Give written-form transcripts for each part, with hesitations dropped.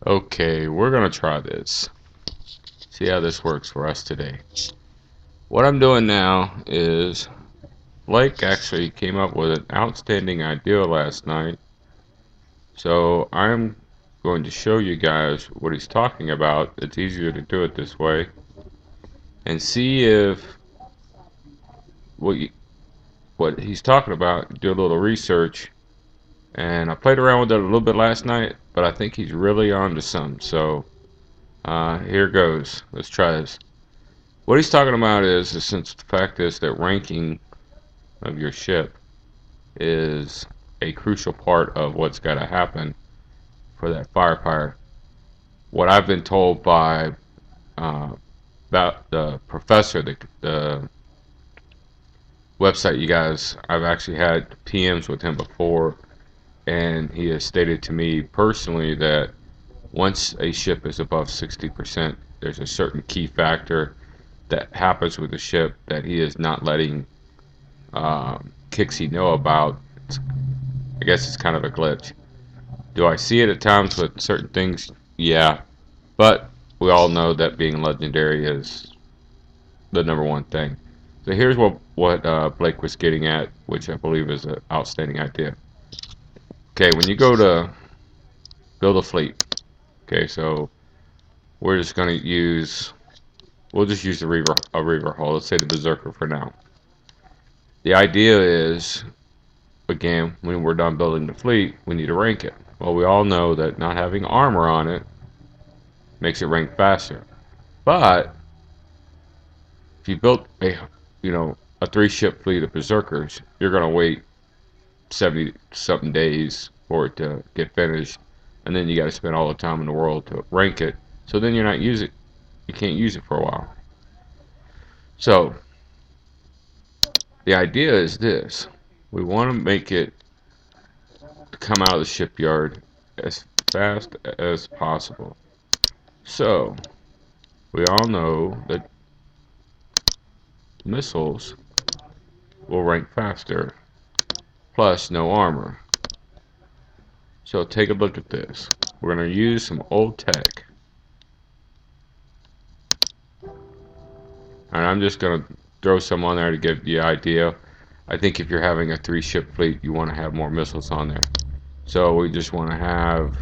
Okay, we're gonna try this. See how this works for us today. What I'm doing now is Blake actually came up with an outstanding idea last night. So I'm going to show you guys what he's talking about. It's easier to do it this way and see if what you, what he's talking about. Do a little research, and I played around with it a little bit last night, but I think he's really on to some. So here goes. Let's try this. What he's talking about is since the fact is that ranking of your ship is a crucial part of what's got to happen for that firepower. What I've been told by uh, about the professor, the website you guys, I've actually had PMs with him before, and he has stated to me personally that once a ship is above 60%, there's a certain key factor that happens with the ship that he is not letting Kixie know about. I guess it's kind of a glitch. Do I see it at times with certain things? Yeah, but we all know that being legendary is the number one thing. So here's what Blake was getting at, which I believe is an outstanding idea. Okay, when you go to build a fleet, okay, so we're just gonna we'll just use a Reaver hull. Let's say the Berserker for now. The idea is, again, when we're done building the fleet, we need to rank it. Well, we all know that not having armor on it makes it rank faster. But if you built a three-ship fleet of Berserkers, you're gonna wait 70 something days for it to get finished, and then you got to spend all the time in the world to rank it. So then you can't use it for a while. So the idea is this: we want to make it come out of the shipyard as fast as possible. So we all know that missiles will rank faster, plus no armor. So take a look at this. We're going to use some old tech. And I'm just going to throw some on there to give you an idea. I think if you're having a three-ship fleet, you want to have more missiles on there. So we just want to have,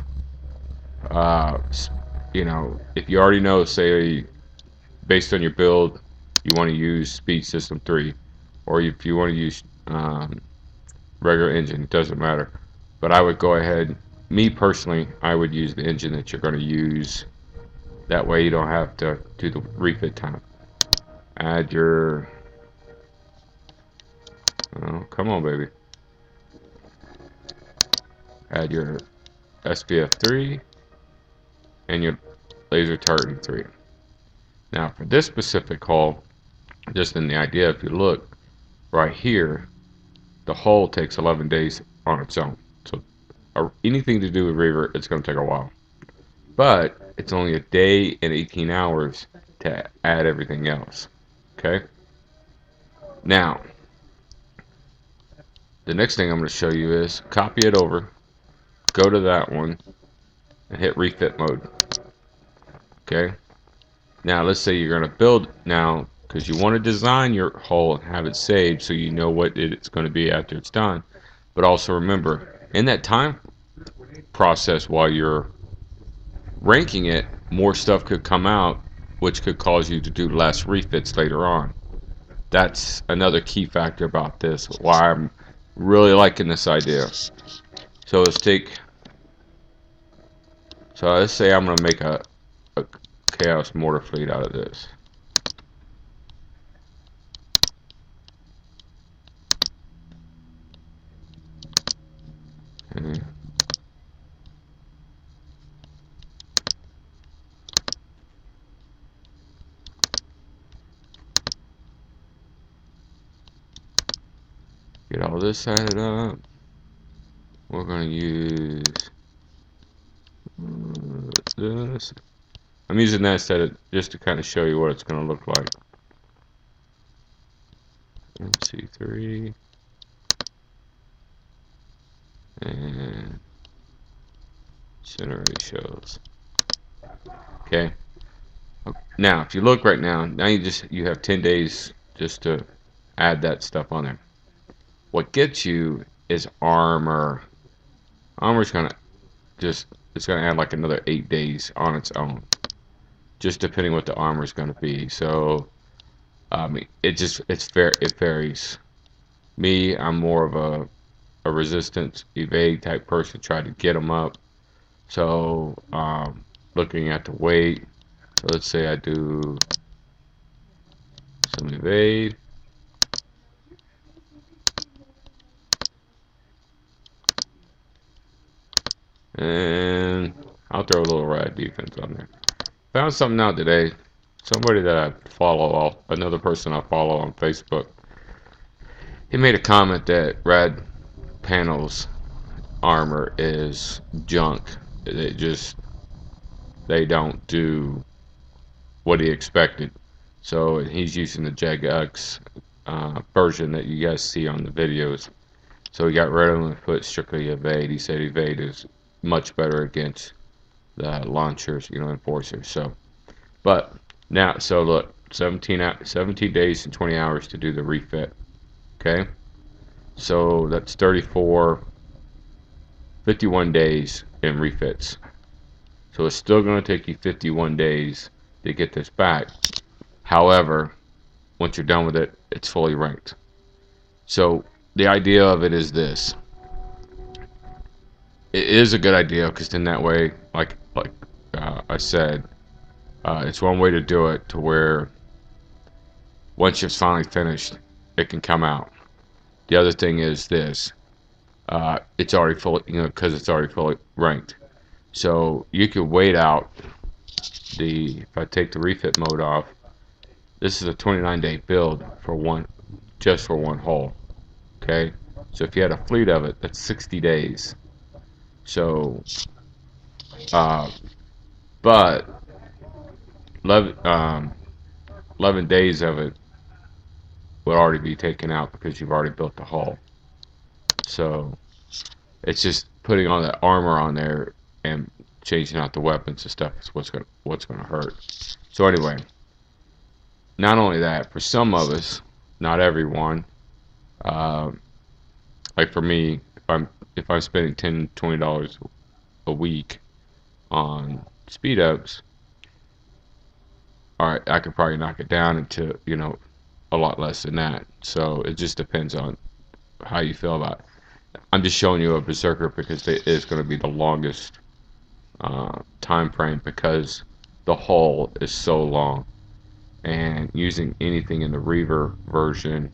uh, if you already know, say, based on your build, you want to use Speed System 3. Or if you want to use regular engine, it doesn't matter. But I would go ahead, me personally, I would use the engine that you're going to use. That way you don't have to do the refit time. Add your, oh, come on, baby. Add your SPF 3 and your laser targeting 3. Now for this specific hull, just in the idea, if you look right here, the hull takes 11 days on its own. So anything to do with Reaver, it's going to take a while. But it's only a day and 18 hours to add everything else. Okay? Now, the next thing I'm going to show you is copy it over, go to that one, and hit refit mode. Okay? Now, let's say you're going to build now, because you want to design your hull and have it saved so you know what it's going to be after it's done. But also remember, in that time process while you're ranking it, more stuff could come out, which could cause you to do less refits later on. That's another key factor about this, why I'm really liking this idea. So let's say I'm going to make a Chaos Mortar fleet out of this. Okay. Get all this added up. We're going to use this. I'm using that instead of just to kind of show you what it's going to look like. MC3 and center ratios. Okay. Now, if you look right now, you have 10 days just to add that stuff on there. What gets you is armor. Armor's gonna just it's gonna add like another 8 days on its own, just depending what the armor is gonna be. So, it varies. Me, I'm more of a resistance evade type person. Try to get them up. So, looking at the weight. So let's say I do some evade. And I'll throw a little rad defense on there. Found something out today. Somebody that I follow, another person I follow on Facebook, he made a comment that Rad Panels armor is junk. They don't do what he expected. So he's using the Jagex version that you guys see on the videos. So he got rid of them and put strictly evade. He said evade is much better against the launchers, enforcers. So, but now, so look, 17 days and 20 hours to do the refit. Okay, so that's 51 days in refits. So it's still going to take you 51 days to get this back. However, once you're done with it, it's fully ranked. So the idea of it is this. It is a good idea because then that way, like I said, it's one way to do it to where once it's finally finished, it can come out. The other thing is this. It's already fully, because it's already fully ranked. So you could wait out if I take the refit mode off, this is a 29-day build just for one hull. Okay, so if you had a fleet of it, that's 60 days. So, but 11 days of it would already be taken out because you've already built the hull. So it's just putting all that armor on there and changing out the weapons and stuff is what's gonna hurt. So anyway, not only that, for some of us, not everyone, like for me, if I'm spending $10-20 a week on speed ups, all right, I could probably knock it down into a lot less than that. So it just depends on how you feel about it. I'm just showing you a Berserker because it is going to be the longest time frame because the hull is so long, and using anything in the Reaver version,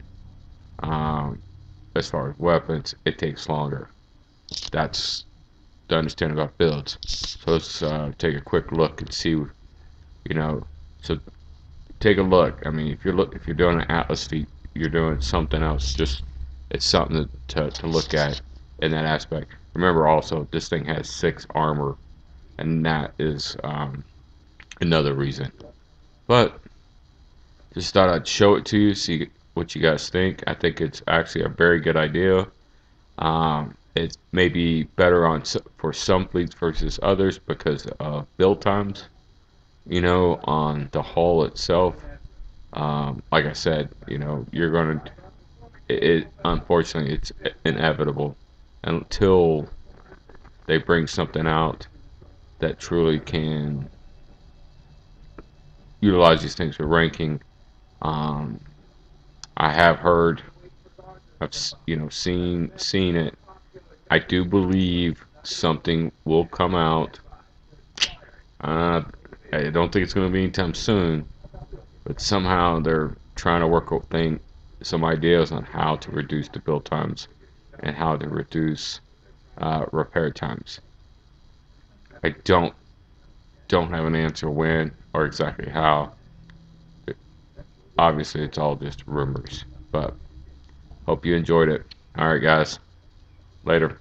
as far as weapons, it takes longer. That's the understanding about builds. So let's take a quick look and see, so take a look. I mean, if you're doing an Atlas feat, you're doing something else. Just it's something to look at in that aspect. Remember also, this thing has 6 armor, and that is another reason. But just thought I'd show it to you, see what you guys think. I think it's actually a very good idea. It may be better for some fleets versus others because of build times, on the hull itself. Like I said, you're going to, unfortunately, it's inevitable until they bring something out that truly can utilize these things for ranking. I have heard, I've seen it. I do believe something will come out. I don't think it's going to be anytime soon, but somehow they're trying to work out some ideas on how to reduce the build times and how to reduce repair times. I don't have an answer when or exactly how. Obviously, it's all just rumors, but hope you enjoyed it. All right, guys. Later.